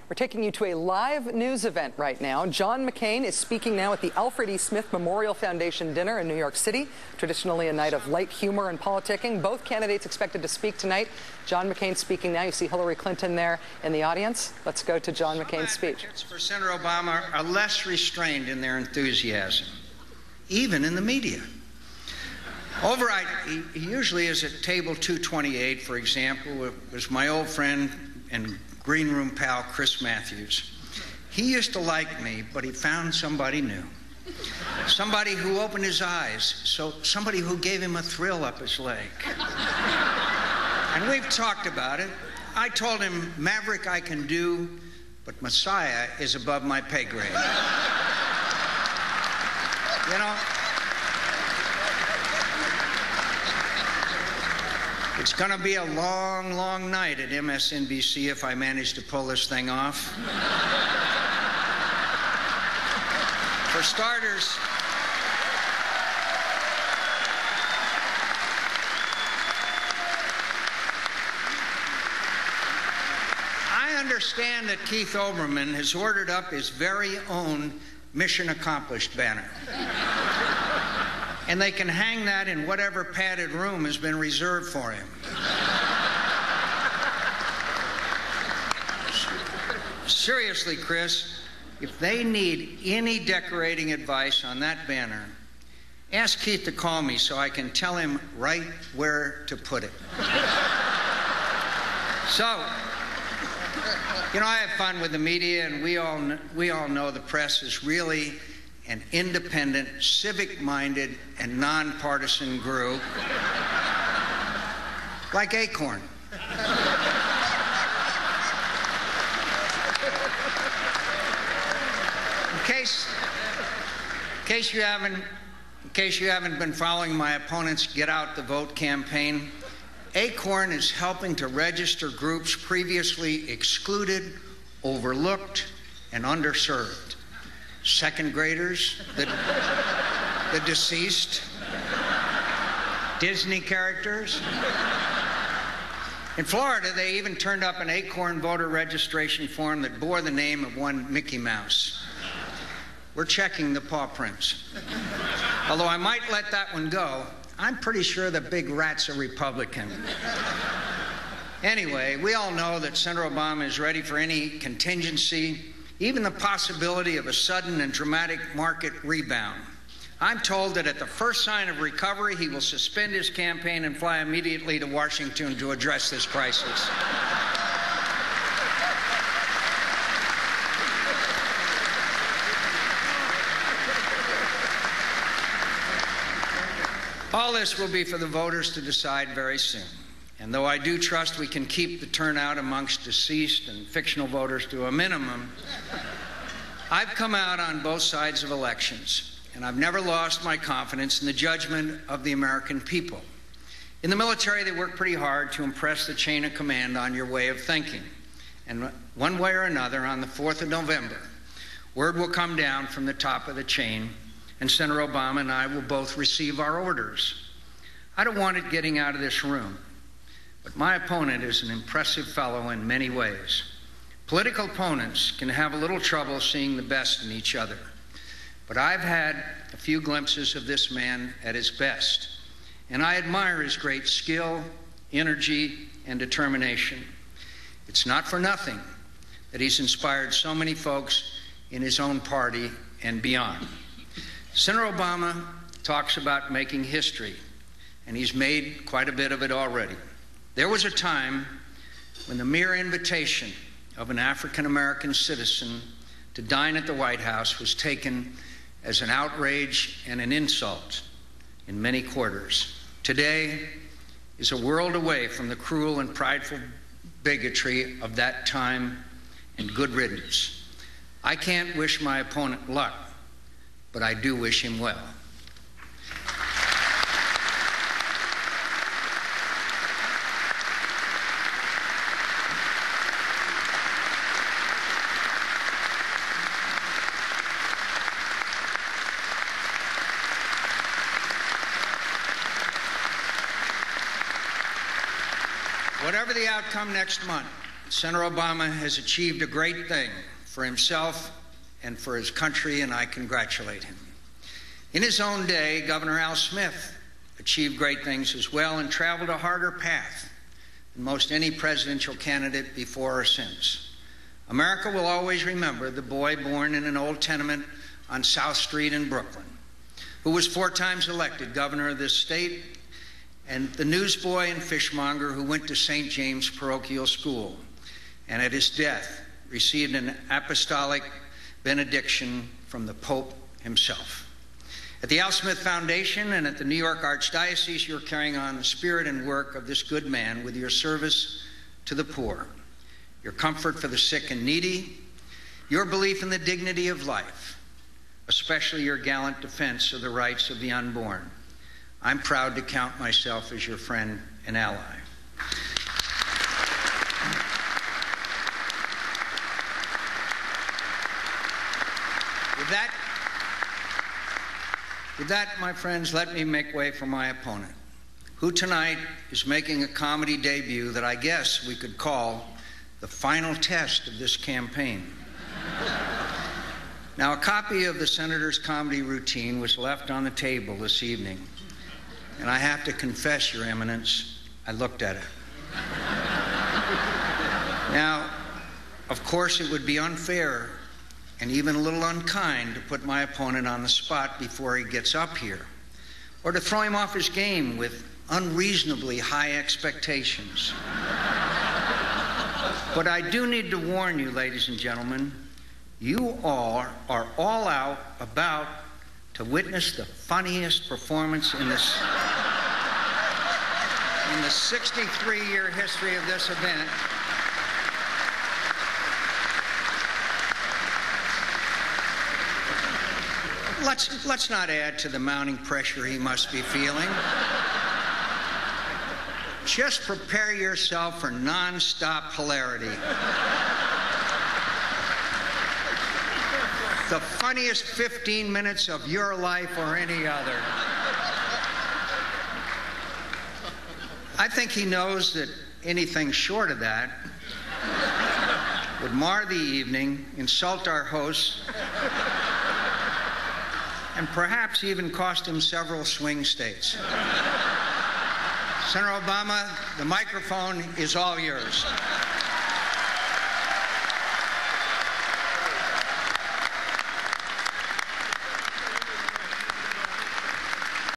We're taking you to a live news event right now. John McCain is speaking now at the Alfred E. Smith Memorial Foundation dinner in New York City, traditionally a night of light humor and politicking. Both candidates expected to speak tonight. John McCain speaking now. You see Hillary Clinton there in the audience. Let's go to John McCain's speech. For Senator Obama are less restrained in their enthusiasm, even in the media. He usually is at table 228, for example. It was my old friend and green room pal, Chris Matthews. He used to like me, but he found somebody new. Somebody who opened his eyes, somebody who gave him a thrill up his leg. And we've talked about it. I told him, Maverick I can do, but Messiah is above my pay grade. You know, it's going to be a long, long night at MSNBC if I manage to pull this thing off. For starters, I understand that Keith Olbermann has ordered up his very own Mission Accomplished banner. And they can hang that in whatever padded room has been reserved for him. Seriously, Chris, if they need any decorating advice on that banner, ask Keith to call me so I can tell him right where to put it. So, you know, I have fun with the media, and we all know the press is really an independent, civic-minded, and nonpartisan group, like Acorn. In case you haven't been following my opponent's Get Out the Vote campaign, Acorn is helping to register groups previously excluded, overlooked, and underserved. Second graders, the deceased, Disney characters. In Florida, they even turned up an Acorn voter registration form that bore the name of one Mickey Mouse. We're checking the paw prints. Although I might let that one go, I'm pretty sure the big rat's a Republican. Anyway, we all know that Senator Obama is ready for any contingency, even the possibility of a sudden and dramatic market rebound. I'm told that at the first sign of recovery, he will suspend his campaign and fly immediately to Washington to address this crisis. All this will be for the voters to decide very soon. And though I do trust we can keep the turnout amongst deceased and fictional voters to a minimum, I've come out on both sides of elections, and I've never lost my confidence in the judgment of the American people. In the military, they work pretty hard to impress the chain of command on your way of thinking. And one way or another, on the 4th of November, word will come down from the top of the chain, and Senator Obama and I will both receive our orders. I don't want it getting out of this room. But my opponent is an impressive fellow in many ways. Political opponents can have a little trouble seeing the best in each other. But I've had a few glimpses of this man at his best, and I admire his great skill, energy, and determination. It's not for nothing that he's inspired so many folks in his own party and beyond. Senator Obama talks about making history, and he's made quite a bit of it already. There was a time when the mere invitation of an African-American citizen to dine at the White House was taken as an outrage and an insult in many quarters. Today is a world away from the cruel and prideful bigotry of that time, and good riddance. I can't wish my opponent luck, but I do wish him well. Whatever the outcome next month, Senator Obama has achieved a great thing for himself and for his country, and I congratulate him. In his own day, Governor Al Smith achieved great things as well and traveled a harder path than most any presidential candidate before or since. America will always remember the boy born in an old tenement on South Street in Brooklyn, who was 4 times elected governor of this state, and the newsboy and fishmonger who went to St. James Parochial School, and at his death received an apostolic benediction from the Pope himself. At the Al Smith Foundation and at the New York Archdiocese, you're carrying on the spirit and work of this good man with your service to the poor, your comfort for the sick and needy, your belief in the dignity of life, especially your gallant defense of the rights of the unborn. I'm proud to count myself as your friend and ally. With that, my friends, let me make way for my opponent, who tonight is making a comedy debut that I guess we could call the final test of this campaign. Now, a copy of the senator's comedy routine was left on the table this evening, and I have to confess, Your Eminence, I looked at it. Now, of course, it would be unfair and even a little unkind to put my opponent on the spot before he gets up here, or to throw him off his game with unreasonably high expectations. But I do need to warn you, ladies and gentlemen, you all are all out about to witness the funniest performance in the 63-year history of this event. Let's not add to the mounting pressure he must be feeling. Just prepare yourself for non-stop hilarity. The funniest 15 minutes of your life or any other. I think he knows that anything short of that would mar the evening, insult our hosts, and perhaps even cost him several swing states. Senator Obama, the microphone is all yours.